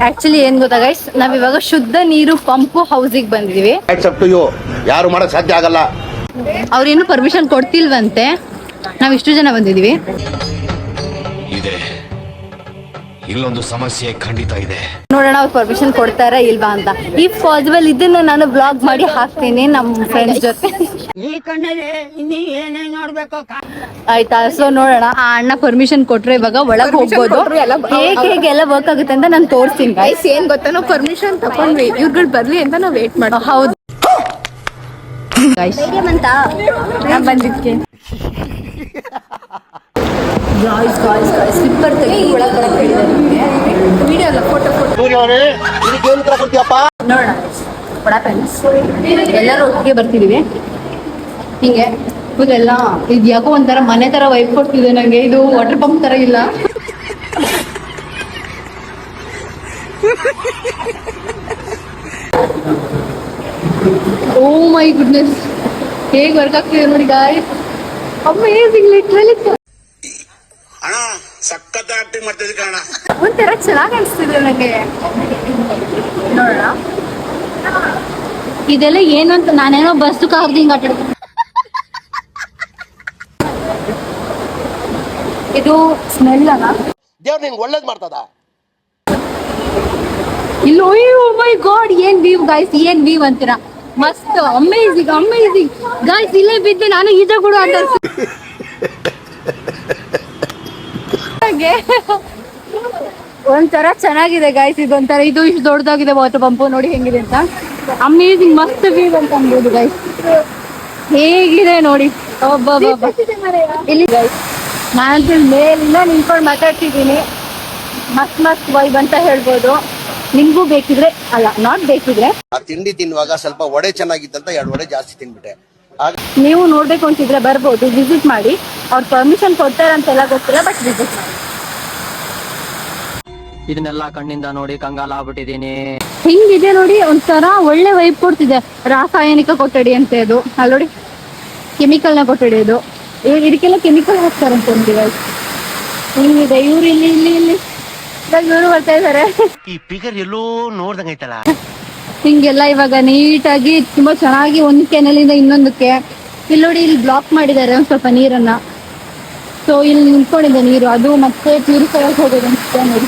Actually ಏನ್ ಗೊತ್ತಾ guys, ನಾವ್ ಇವಾಗ ಶುದ್ಧ ನೀರು ಪಂಪ್ ಹೌಸಿಗೆ ಬಂದಿದೀವಿ. ಯಾರು ಮಾಡಕ್ ಸಾಧ್ಯ ಆಗಲ್ಲ. ಅವ್ರೇನು ಪರ್ಮಿಷನ್ ಕೊಡ್ತಿಲ್ವಂತೆ. ನಾವ್ ಇಷ್ಟು ಜನ ಬಂದಿದೀವಿ. ಇದೆ ಇಲ್ಲೊಂದು ಸಮಸ್ಯೆ ಖಂಡಿತ ಇದೆ. ನೋಡೋಣ ಅವ್ರು ಪರ್ಮಿಷನ್ ಕೊಡ್ತಾರಾ ಇಲ್ವಾ ಅಂತ. ಇಫ್ ಪಾಸಿಬಲ್ ಇದನ್ನ ನಾನು ಬ್ಲಾಗ್ ಮಾಡಿ ಹಾಕ್ತೀನಿ ನಮ್ ಫ್ರೆಂಡ್ಸ್ ಜೊತೆ. ಆಯ್ತಾ? ಸೊ ನೋಡೋಣ. ಆ ಅಣ್ಣ ಪರ್ಮಿಷನ್ ಕೊಟ್ರೆ ಇವಾಗ ಒಳಗ್ ಹೋಗ್ಬೋದು. ಹೇಗೆಲ್ಲ ವರ್ಕ್ ಆಗುತ್ತೆ ಅಂತ ನಾನು ತೋರಿಸ್ತೀನಿ ಗೈಸ್. ಏನ್ ಗೊತ್ತಾ, ನಾವು ಪರ್ಮಿಷನ್ ತಕೊಂಡ್ವಿ, ಇವ್ರುಗಳು ಬರ್ಲಿ ಅಂತ ನಾವು ವೇಟ್ ಮಾಡೋ. ಹೌದು ಗೈಸ್, ಬಂದಿದ್ಕೆ ಸ್ಲಿಪ್ಪರ್ ತೆಗಿ ಒಳಗೆ ಬರಕ್ಕೆ ಹೇಳಿದ್ದಾರೆ. ವಿಡಿಯೋ ಅಲ್ಲ, ಫೋಟೋ ನೋಡೋಣ. ಎಲ್ಲರೂ ಒಟ್ಟಿಗೆ ಬರ್ತಿದೀವಿ. ಹಿಂಗೆ ಫುಲ್ ಎಲ್ಲ ಇದು ಯಾಕೋ ಒಂಥರ ಮನೆ ತರ ವೈಪ್ ಕೊಡ್ತಿದೆ ನಂಗೆ. ಇದು ವಾಟರ್ ಪಂಪ್ ತರ ಇಲ್ಲ. ಓ ಮೈ ಗುಡ್ನೆಸ್, ಹೇಗೆ ವರ್ಕ್ ಆಗ್ತಿದೆ ನೋಡಿ ಗಾಯ್ಸ್. ಅಮೇಜಿಂಗ್, ಲಿಟ್ರಲಿ ಸಖತ್ ಆಕ್ಟಿಂಗ್ ಮಾಡ್ತಿದ್ದೆ ಕಾರಣ ಒಂಥರ ಚೆನ್ನಾಗಿ ಅನಿಸ್ತಿದೆ ನನಗೆ. ನೋಡೋಣ ಇದೆಲ್ಲ ಏನು ಅಂತ. ನಾನೇನೋ ಬಸ್ ಕಾರ್ದು ಹಿಂಗ್ ಆಟ. ಇದು ಸ್ಮೆಲ್ ಅಲ್ಲ, ದೇವ್ರು ನಿಂಗೆ ಒಳ್ಳೇದ್ ಮಾಡ್ತದ. ಇಲ್ಲ. ಓ ಮೈ ಗಾಡ್, ಏನ್ ವ್ಯೂ ಗೈಸ್, ಏನ್ ವ್ಯೂ ಅಂತೀರಾ. ಮಸ್ತ್, ಅಮೇಜಿಂಗ್ ಅಮೇಜಿಂಗ್ ಗೈಸ್. ಇಲ್ಲೇ ಬಿದ್ದು ನಾನು ಈಜ ಕೂಡ ಆಟ. ಒಂಥರ ಚೆನ್ನಾಗಿದೆ ಗೈಸ್. ಇದೊಂಥರ ಇದು ಇಷ್ಟು ದೊಡ್ಡದಾಗಿದೆ ವಾಟರ್ ಪಂಪ್. ನೋಡಿ ಹೆಂಗಿದೆ ಅಂತ. ಅಮೇಜಿಂಗ್, ಮಸ್ತ್ ವ್ಯೂ ಅಂತ ಅನ್ಬೋದು ಗೈಸ್. ಹೇಗಿದೆ ನೋಡಿ. ಇಲ್ಲಿ ಗೈಸ್ ನಾನು ಮೇಲಿಂದ ನಿಂತ್ಕೊಂಡು ಮಾತಾಡ್ತಿದ್ದೀನಿ. ಮಸ್ತ್ ಮಸ್ತ್ ವೈಬ್ ಅಂತ ಹೇಳ್ಬೋದು. ನಿಮ್ಗೂ ಬೇಕಿದ್ರೆ, ಅಲ್ಲ ನಾಟ್ ಬೇಕಿದ್ರೆ, ಆ ತಿಂಡಿ ತಿನ್ನುವಾಗ ಸ್ವಲ್ಪ ವಡೆ ಚೆನ್ನಾಗಿತ್ತಂತ 2 ವಡೆ ಜಾಸ್ತಿ ತಿನ್ಬಿಟ್ಟೆ. ನೀವು ನೋಡ್ಬೇಕು ಅಂತಿದ್ರೆ ಬರ್ಬೋದು, ವಿಸಿಟ್ ಮಾಡಿ. ಅವ್ರು ಪರ್ಮಿಷನ್ ಕೊಡ್ತಾರಂತೆಲ್ಲ ಗೊತ್ತಿಲ್ಲ, ಬಟ್ ವಿಸಿಟ್ ಮಾಡಿ. ಇದನ್ನೆಲ್ಲ ಕಣ್ಣಿಂದ ನೋಡಿ ಕಂಗಾಲ ಆಗ್ಬಿಟ್ಟಿದೀನಿ. ಹಿಂಗಿದೆ ನೋಡಿ, ಒಂಥರ ಒಳ್ಳೆ ವೈಬ್ ಕೊಡ್ತಿದೆ. ರಾಸಾಯನಿಕ ಕೊಠಡಿ ಅಂತ ಇದು. ಅಲ್ಲಿ ನೋಡಿ, ಕೆಮಿಕಲ್ ನ ಕೊಠಡಿ ಇದು. ಇದಕ್ಕೆಲ್ಲ ಕೆಮಿಕಲ್ ಹಾಕ್ತಾರಂತ ಹಿಂಗಿದೆ. ಇವ್ರು ಇಲ್ಲಿ ಇಲ್ಲಿ ಇಲ್ಲಿ ಇವರು ಬರ್ತಾ ಇದಾರೆ. ಈ ಫಿಗರ್ ಎಲ್ಲೋ ನೋಡ್ದಂಗೈತಲ್ಲ. ಹಿಂಗೆಲ್ಲ ಇವಾಗ ನೀಟಾಗಿ ತುಂಬಾ ಚೆನ್ನಾಗಿ ಒಂದು ಕೆನಲಿಂದ ಇನ್ನೊಂದಕ್ಕೆ. ಇಲ್ಲಿ ನೋಡಿ, ಇಲ್ಲಿ ಬ್ಲಾಕ್ ಮಾಡಿದ್ದಾರೆ ಒಂದ್ ಸ್ವಲ್ಪ ನೀರನ್ನ. ಸೊ ಇಲ್ಲಿ ನಿಂತ್ಕೊಂಡಿದೆ ನೀರು. ಅದು ಮತ್ತೆ ಪ್ಯೂರಿಫೈ ಆಗಿ ಹೋಗೋದು ಅನ್ಸುತ್ತೆ ನೋಡಿ.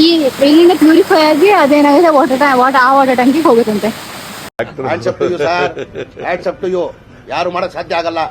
ಈ ಇಲ್ಲಿಂದ ಪ್ಯೂರಿಫೈ ಆಗಿ ಅದೇನಾಗುತ್ತೆ ಆ ವಾಟರ್ ಟ್ಯಾಂಕಿಗೆ ಹೋಗುತ್ತಂತೆ. ಯಾರು ಮಾಡಕ್ ಸಾಧ್ಯ ಆಗಲ್ಲ.